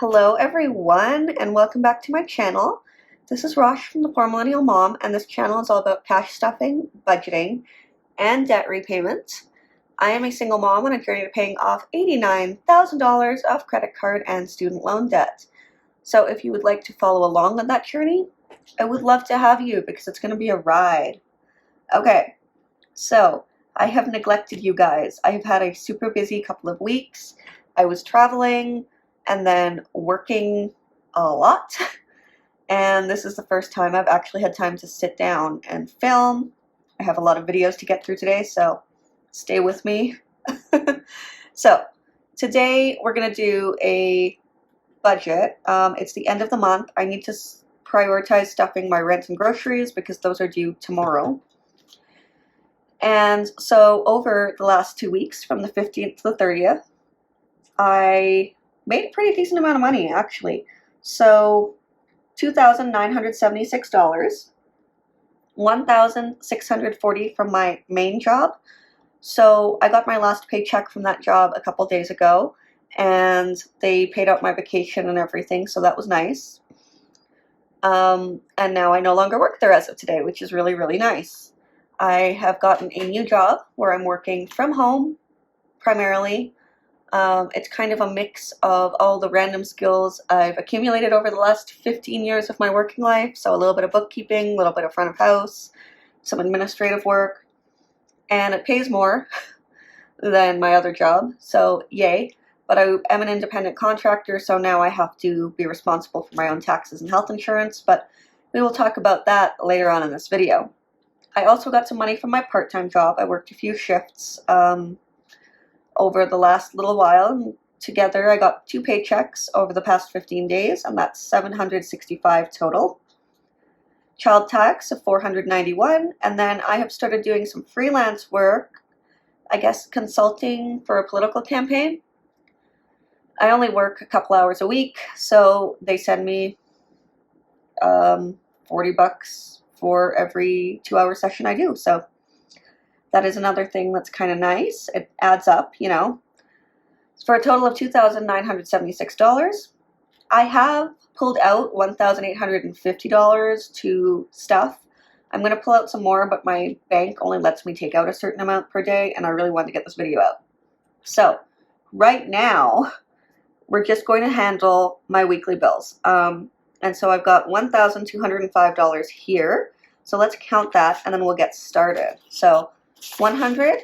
Hello everyone and welcome back to my channel. This is Rosh from the Poor Millennial Mom, and this channel is all about cash stuffing, budgeting, and debt repayment. I am a single mom on a journey to paying off $89,000 of credit card and student loan debt. So if you would like to follow along on that journey, I would love to have you because it's going to be a ride. Okay, so I have neglected you guys. I have had a super busy couple of weeks. I was traveling and then working a lot, and this is the first time I've actually had time to sit down and film. I have a lot of videos to get through today, so stay with me. So today we're gonna do a budget. It's the end of the month. I need to prioritize stuffing my rent and groceries because those are due tomorrow. And so over the last 2 weeks, from the 15th to the 30th, I made a pretty decent amount of money, actually. So $2,976, $1,640 from my main job. So I got my last paycheck from that job a couple days ago, and they paid out my vacation and everything, so that was nice. And now I no longer work there as of today, which is really, really nice. I have gotten a new job where I'm working from home, primarily. It's kind of a mix of all the random skills I've accumulated over the last 15 years of my working life. So a little bit of bookkeeping, a little bit of front of house, some administrative work, and it pays more than my other job, so yay. But I am an independent contractor, so now I have to be responsible for my own taxes and health insurance, but we will talk about that later on in this video. I also got some money from my part-time job. I worked a few shifts over the last little while, and together I got 2 paychecks over the past 15 days, and that's $765 total. Child tax of $491, and then I have started doing some freelance work, I guess consulting for a political campaign. I only work a couple hours a week, so they send me $40 for every 2-hour session I do, so that is another thing that's kind of nice. It adds up, you know. For a total of $2,976. I have pulled out $1,850 to stuff. I'm going to pull out some more, but my bank only lets me take out a certain amount per day, and I really wanted to get this video out. So right now, we're just going to handle my weekly bills. And so I've got $1,205 here. So let's count that, and then we'll get started. So 100,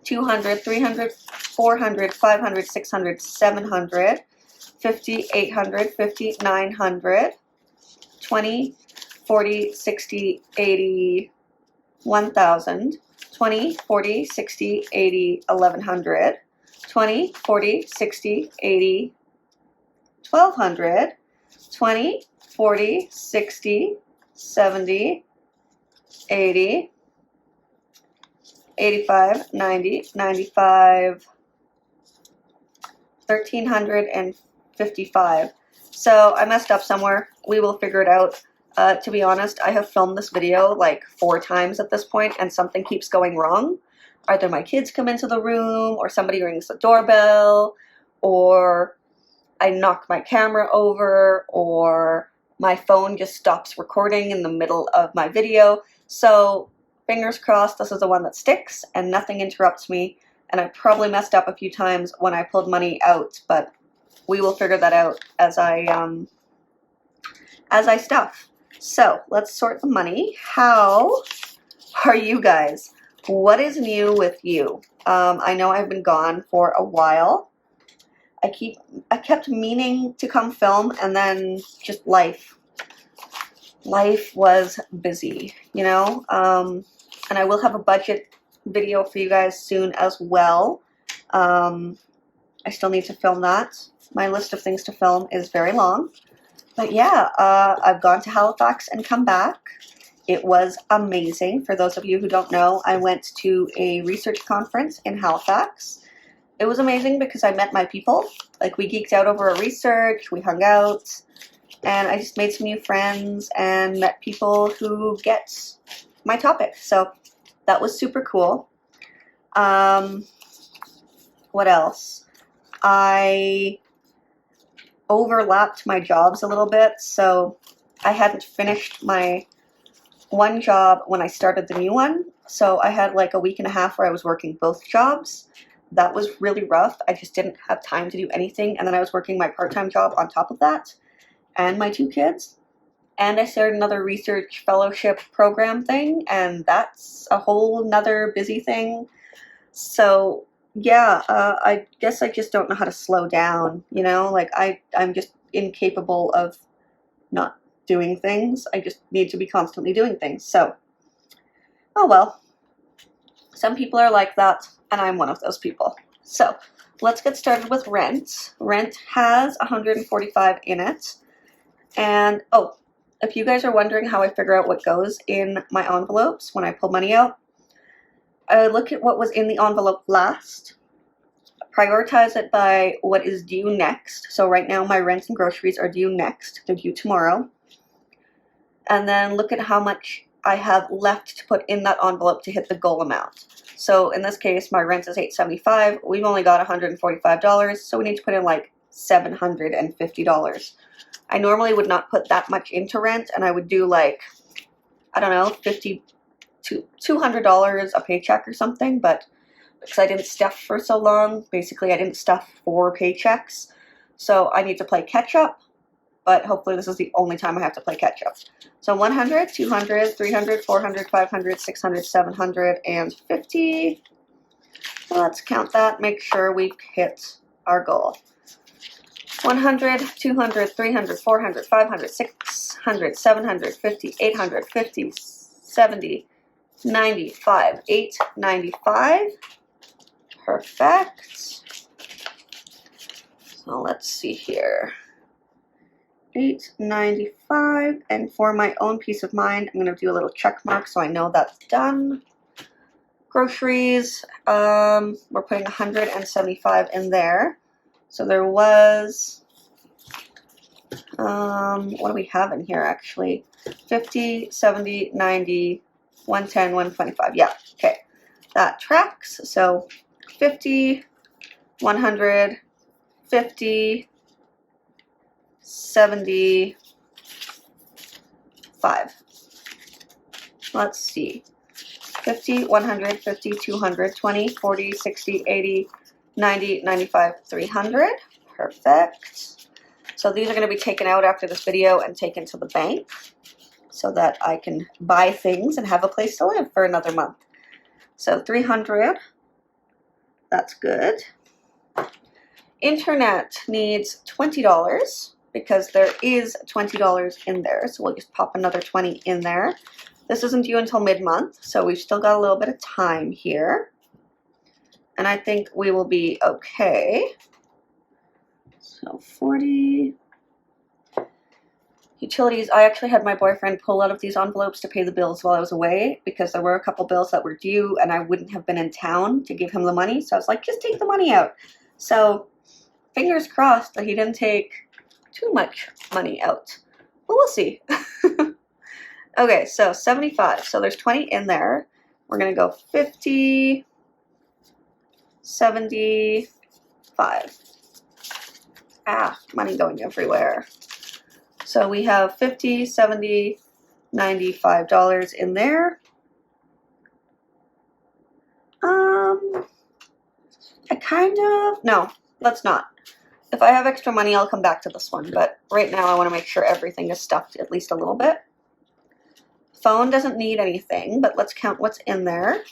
200, 300, 400, 500, 600, 700, 50, 800, 50, 900, 20, 40, 60, 80, 1,000, 20, 40, 60, 80, 1,100, 20, 40, 60, 80, 1,200, 20, 40, 60, 70, 80, 85, 90, 95, 1,355. So I messed up somewhere. We will figure it out. To be honest, I have filmed this video like 4 times at this point, and something keeps going wrong. Either my kids come into the room, or somebody rings the doorbell, or I knock my camera over, or my phone just stops recording in the middle of my video. So fingers crossed this is the one that sticks and nothing interrupts me. And I probably messed up a few times when I pulled money out, but we will figure that out as I stuff. So let's sort the money. How are you guys? What is new with you? I know I've been gone for a while. I kept meaning to come film, and then just life was busy, you know. And I will have a budget video for you guys soon as well. I still need to film that. My list of things to film is very long. But yeah, I've gone to Halifax and come back. It was amazing. For those of you who don't know, I went to a research conference in Halifax. It was amazing because I met my people. Like, we geeked out over our research, we hung out, and I just made some new friends and met people who get my topic. So that was super cool. What else? I overlapped my jobs a little bit, so I hadn't finished my one job when I started the new one. So I had like a week and a half where I was working both jobs. That was really rough. I just didn't have time to do anything. And then I was working my part-time job on top of that and my 2 kids. And I started another research fellowship program thing, and that's a whole nother busy thing. So yeah, I guess I just don't know how to slow down, you know? Like I'm just incapable of not doing things. I just need to be constantly doing things. So, oh well. Some people are like that, and I'm one of those people. So, let's get started with rent. Rent has $145 in it. And, oh, if you guys are wondering how I figure out what goes in my envelopes when I pull money out, I look at what was in the envelope last, prioritize it by what is due next. So right now my rent and groceries are due next. They're due tomorrow. And then look at how much I have left to put in that envelope to hit the goal amount. So in this case, my rent is $875. We've only got $145, so we need to put in like $750. I normally would not put that much into rent, and I would do like, I don't know, $50 to $200 a paycheck or something, but because I didn't stuff for so long, basically I didn't stuff 4 paychecks, so I need to play catch up, but hopefully this is the only time I have to play catch up. So 100, 200, 300, 400, 500, 600, 700, and 50. Let's count that, make sure we hit our goal. 100, 200, 300, 400, 500, 600, 750, 850, 70, 95, 895. Perfect. So let's see here. 895, and for my own peace of mind, I'm going to do a little check mark so I know that's done. Groceries, we're putting 175 in there. So there was, what do we have in here actually? 50, 70, 90, 110, 125. Yeah, okay. That tracks. So 50, 100, 50, 75. Let's see. 50, 100, 50, 200, 20, 40, 60, 80, 90, 95, 300. Perfect. So these are going to be taken out after this video and taken to the bank so that I can buy things and have a place to live for another month. So 300. That's good. Internet needs $20 because there is $20 in there. So we'll just pop another 20 in there. This isn't due until mid-month, so we've still got a little bit of time here. And I think we will be okay. So 40. Utilities, I actually had my boyfriend pull out of these envelopes to pay the bills while I was away because there were a couple bills that were due and I wouldn't have been in town to give him the money. So I was like, just take the money out. So fingers crossed that he didn't take too much money out. But we'll see. Okay, so 75. So there's 20 in there. We're going to go 50, 75. Money going everywhere. So we have 50, 70, $95 in there. No, let's not. If I have extra money, I'll come back to this one. But right now I want to make sure everything is stuffed at least a little bit. Phone doesn't need anything, but let's count what's in there.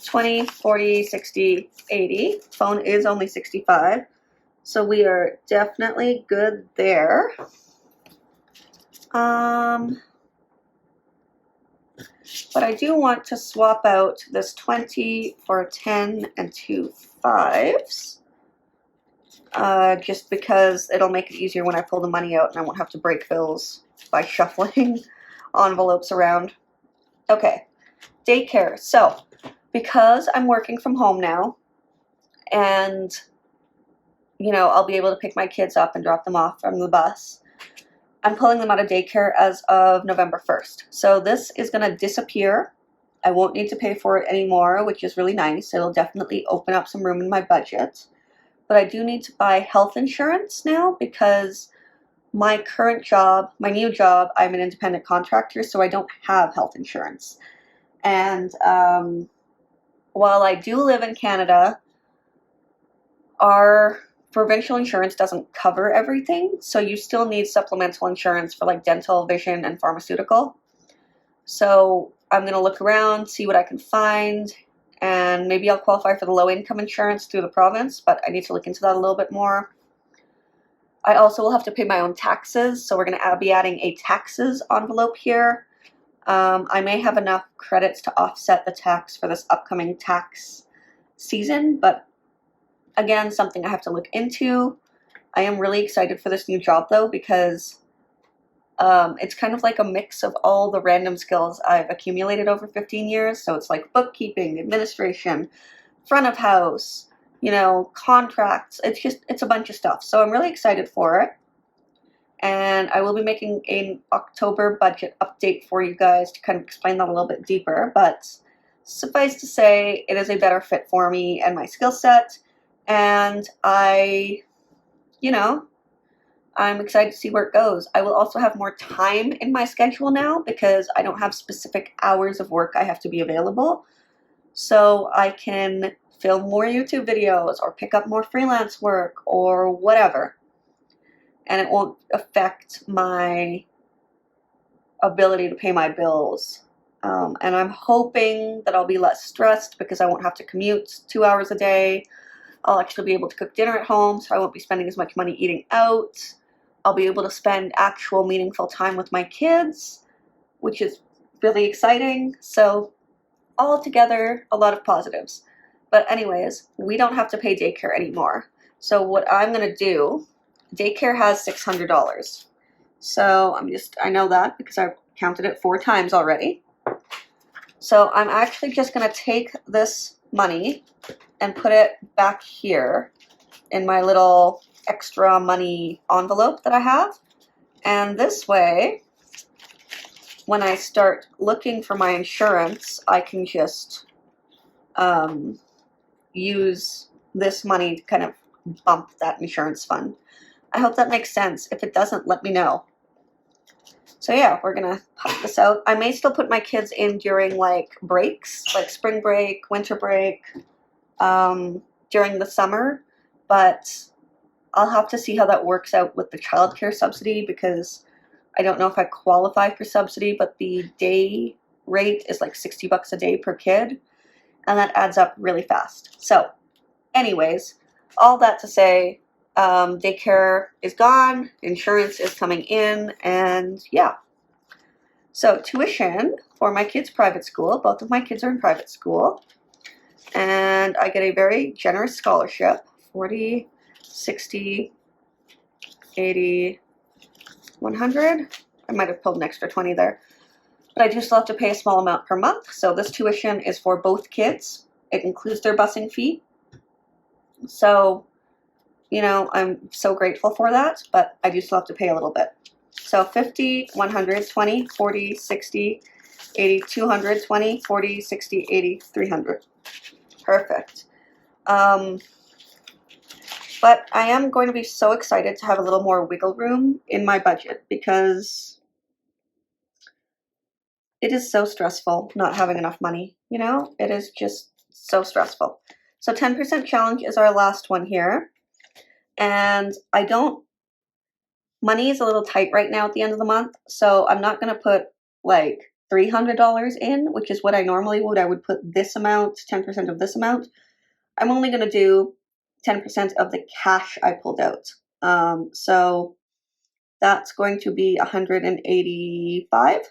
20, 40, 60, 80. Phone is only 65. So we are definitely good there. But I do want to swap out this 20 for a 10 and 2 5s. Just because it'll make it easier when I pull the money out and I won't have to break bills by shuffling envelopes around. Okay, daycare. So, because I'm working from home now, and, you know, I'll be able to pick my kids up and drop them off from the bus, I'm pulling them out of daycare as of November 1st. So this is going to disappear. I won't need to pay for it anymore, which is really nice. It'll definitely open up some room in my budget. but I do need to buy health insurance now because my current job, my new job, I'm an independent contractor, so I don't have health insurance. And while I do live in Canada, our provincial insurance doesn't cover everything, so you still need supplemental insurance for like dental, vision, and pharmaceutical. So I'm going to look around, see what I can find, and maybe I'll qualify for the low-income insurance through the province, but I need to look into that a little bit more. I also will have to pay my own taxes, so we're going to be adding a taxes envelope here. I may have enough credits to offset the tax for this upcoming tax season, but again, something I have to look into. I am really excited for this new job though, because it's kind of like a mix of all the random skills I've accumulated over 15 years. So it's like bookkeeping, administration, front of house, contracts. It's a bunch of stuff. So I'm really excited for it. And I will be making an October budget update for you guys to kind of explain that a little bit deeper. But suffice to say, it is a better fit for me and my skill set. And I'm excited to see where it goes. I will also have more time in my schedule now because I don't have specific hours of work I have to be available. So I can film more YouTube videos or pick up more freelance work or whatever. And it won't affect my ability to pay my bills. And I'm hoping that I'll be less stressed because I won't have to commute 2 hours a day. I'll actually be able to cook dinner at home, so I won't be spending as much money eating out. I'll be able to spend actual meaningful time with my kids, which is really exciting. So altogether, a lot of positives. But anyways, we don't have to pay daycare anymore. So what I'm going to do, daycare has $600. So I know that because I've counted it 4 times already. So I'm actually just going to take this money and put it back here in my little extra money envelope that I have. And this way, when I start looking for my insurance, I can just use this money to kind of bump that insurance fund. I hope that makes sense. If it doesn't, let me know. So yeah, we're gonna pop this out. I may still put my kids in during like breaks, like spring break, winter break, during the summer, but I'll have to see how that works out with the childcare subsidy because I don't know if I qualify for subsidy, but the day rate is like $60 a day per kid, and that adds up really fast. So anyways, all that to say, daycare is gone, insurance is coming in, and yeah. So tuition for my kids' private school, both of my kids are in private school, and I get a very generous scholarship, 40, 60, 80, 100. I might have pulled an extra 20 there. But I do still have to pay a small amount per month. So this tuition is for both kids. It includes their busing fee. So, I'm so grateful for that, but I do still have to pay a little bit. So 50, 100, 20, 40, 60, 80, 200, 20, 40, 60, 80, 300. Perfect. But I am going to be so excited to have a little more wiggle room in my budget because it is so stressful not having enough money. It is just so stressful. So 10% challenge is our last one here. And money is a little tight right now at the end of the month. So I'm not going to put like $300 in, which is what I normally would. I would put this amount, 10% of this amount. I'm only going to do 10% of the cash I pulled out. So that's going to be $185.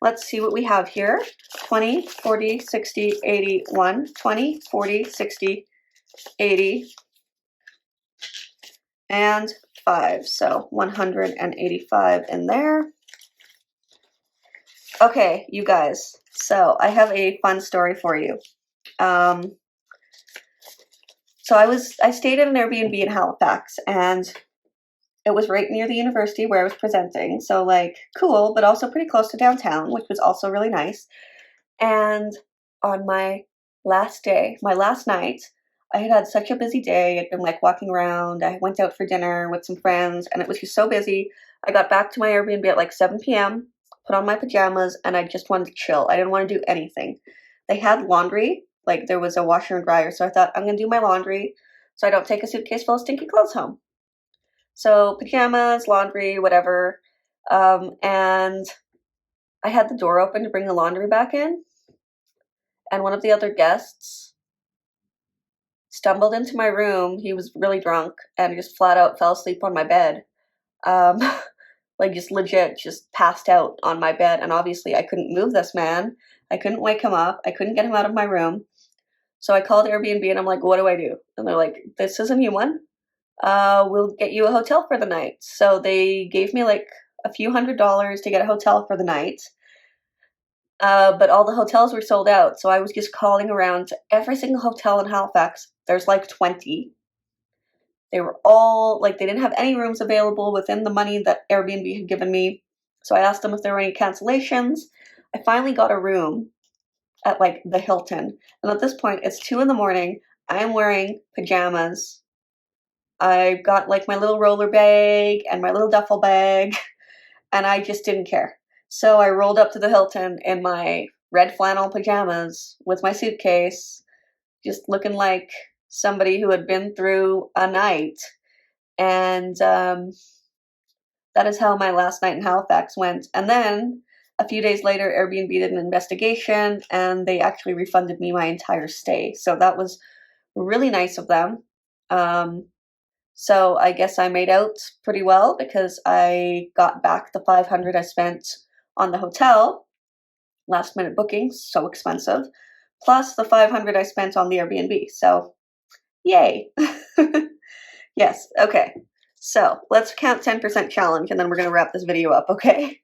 Let's see what we have here. 20, 40, 60, 80, 1, 20, 40, 60, 80, and 5. So 185 in there. Okay, you guys. So I have a fun story for you. So I stayed at an Airbnb in Halifax, and it was right near the university where I was presenting. So cool, but also pretty close to downtown, which was also really nice. And on my last night, I had had such a busy day. I'd been like walking around. I went out for dinner with some friends, and it was just so busy. I got back to my Airbnb at like 7 p.m., put on my pajamas, and I just wanted to chill. I didn't want to do anything. They had laundry, like there was a washer and dryer, so I thought I'm gonna do my laundry so I don't take a suitcase full of stinky clothes home. So pajamas, laundry, whatever. And I had the door open to bring the laundry back in, and one of the other guests stumbled into my room. He was really drunk and just flat out fell asleep on my bed. Um, like just legit, just passed out on my bed. And obviously, I couldn't move this man. I couldn't wake him up. I couldn't get him out of my room. So I called Airbnb and I'm like, what do I do? And they're like, this is a new one. We'll get you a hotel for the night. So they gave me like a few $100s to get a hotel for the night. But all the hotels were sold out. So I was just calling around to every single hotel in Halifax. There's like 20. They were all like, they didn't have any rooms available within the money that Airbnb had given me. So I asked them if there were any cancellations. I finally got a room at like the Hilton. And at this point, it's 2 a.m. I'm wearing pajamas. I've got like my little roller bag and my little duffel bag, and I just didn't care. So I rolled up to the Hilton in my red flannel pajamas with my suitcase, just looking like somebody who had been through a night. And that is how my last night in Halifax went. And then a few days later, Airbnb did an investigation and they actually refunded me my entire stay. So that was really nice of them. So I guess I made out pretty well because I got back the $500 I spent on the hotel. Last minute bookings, so expensive. Plus the $500 I spent on the Airbnb. So yay. Yes, okay. So let's count 10% challenge and then we're going to wrap this video up, okay?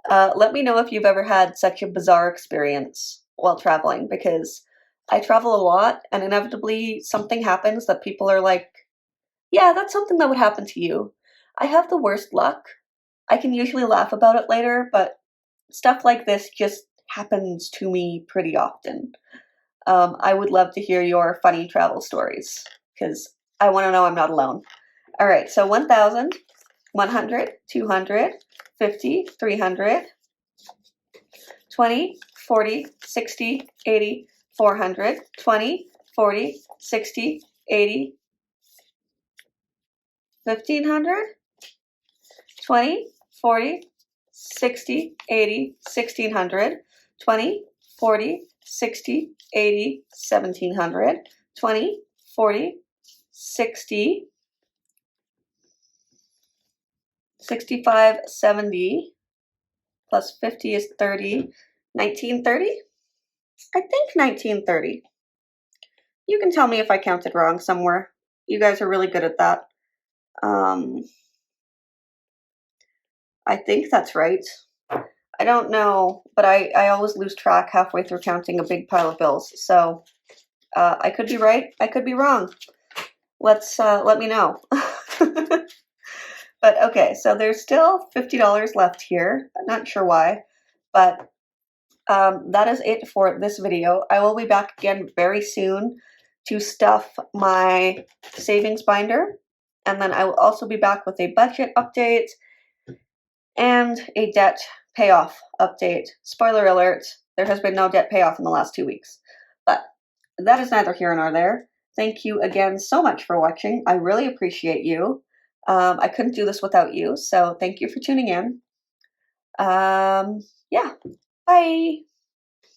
Let me know if you've ever had such a bizarre experience while traveling, because I travel a lot and inevitably something happens that people are like, yeah, that's something that would happen to you. I have the worst luck. I can usually laugh about it later, but stuff like this just happens to me pretty often. I would love to hear your funny travel stories because I want to know I'm not alone. All right, so 1,000, 100, 200, 50, 300, 20, 40, 60, 80, 400, 20, 40, 60, 80, 1,500, 20, 40, 60, 80, 1,600, 20, 40, 60, 80, 1,700, 20, 40, 60, 65, 70, plus 50 is 30, 1930? I think 1930. You can tell me if I counted wrong somewhere. You guys are really good at that. I think that's right. I don't know, but I always lose track halfway through counting a big pile of bills. So I could be right. I could be wrong. Let me know. But okay, so there's still $50 left here. I'm not sure why, but that is it for this video. I will be back again very soon to stuff my savings binder, and then I will also be back with a budget update and a debt payoff update. Spoiler alert, there has been no debt payoff in the last 2 weeks, but that is neither here nor there. Thank you again so much for watching. I really appreciate you. I couldn't do this without you, so thank you for tuning in. Yeah, bye.